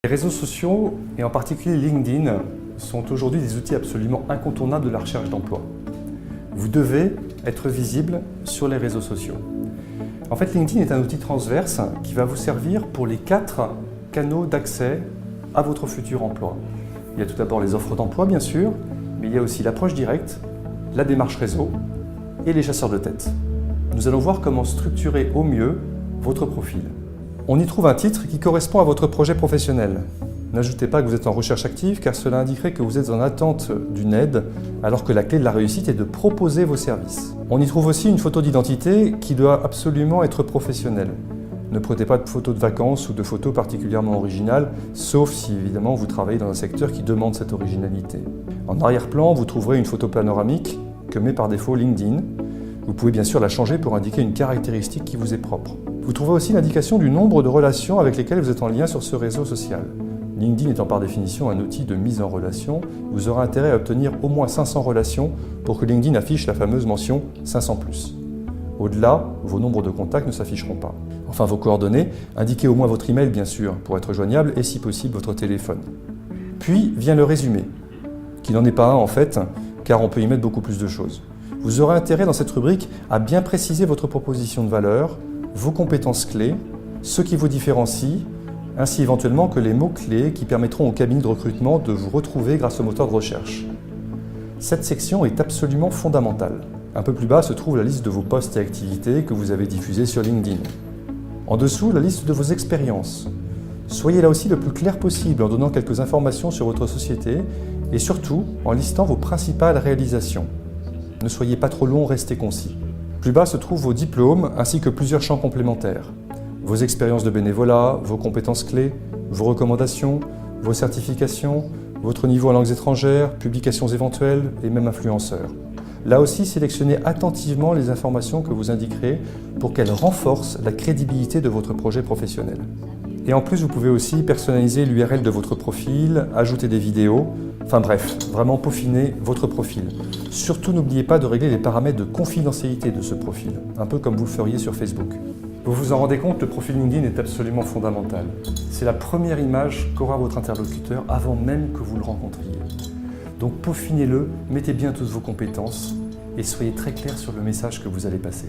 Les réseaux sociaux, et en particulier LinkedIn, sont aujourd'hui des outils absolument incontournables de la recherche d'emploi. Vous devez être visible sur les réseaux sociaux. En fait, LinkedIn est un outil transverse qui va vous servir pour les 4 canaux d'accès à votre futur emploi. Il y a tout d'abord les offres d'emploi, bien sûr, mais il y a aussi l'approche directe, la démarche réseau et les chasseurs de tête. Nous allons voir comment structurer au mieux votre profil. On y trouve un titre qui correspond à votre projet professionnel. N'ajoutez pas que vous êtes en recherche active car cela indiquerait que vous êtes en attente d'une aide alors que la clé de la réussite est de proposer vos services. On y trouve aussi une photo d'identité qui doit absolument être professionnelle. Ne prenez pas de photos de vacances ou de photos particulièrement originales, sauf si évidemment vous travaillez dans un secteur qui demande cette originalité. En arrière-plan, vous trouverez une photo panoramique que met par défaut LinkedIn. Vous pouvez bien sûr la changer pour indiquer une caractéristique qui vous est propre. Vous trouverez aussi l'indication du nombre de relations avec lesquelles vous êtes en lien sur ce réseau social. LinkedIn étant par définition un outil de mise en relation, vous aurez intérêt à obtenir au moins 500 relations pour que LinkedIn affiche la fameuse mention 500+. Au-delà, vos nombres de contacts ne s'afficheront pas. Enfin, vos coordonnées, indiquez au moins votre email bien sûr pour être joignable et si possible votre téléphone. Puis vient le résumé, qui n'en est pas un en fait, car on peut y mettre beaucoup plus de choses. Vous aurez intérêt dans cette rubrique à bien préciser votre proposition de valeur, vos compétences clés, ce qui vous différencie, ainsi éventuellement que les mots-clés qui permettront au cabinet de recrutement de vous retrouver grâce au moteur de recherche. Cette section est absolument fondamentale. Un peu plus bas se trouve la liste de vos postes et activités que vous avez diffusés sur LinkedIn. En dessous, la liste de vos expériences. Soyez là aussi le plus clair possible en donnant quelques informations sur votre société et surtout en listant vos principales réalisations. Ne soyez pas trop long, restez concis. Plus bas se trouvent vos diplômes ainsi que plusieurs champs complémentaires. Vos expériences de bénévolat, vos compétences clés, vos recommandations, vos certifications, votre niveau en langues étrangères, publications éventuelles et même influenceurs. Là aussi, sélectionnez attentivement les informations que vous indiquerez pour qu'elles renforcent la crédibilité de votre projet professionnel. Et en plus, vous pouvez aussi personnaliser l'URL de votre profil, ajouter des vidéos, enfin bref, vraiment peaufiner votre profil. Surtout, n'oubliez pas de régler les paramètres de confidentialité de ce profil, un peu comme vous le feriez sur Facebook. Vous vous en rendez compte, le profil LinkedIn est absolument fondamental. C'est la première image qu'aura votre interlocuteur avant même que vous le rencontriez. Donc peaufinez-le, mettez bien toutes vos compétences et soyez très clair sur le message que vous allez passer.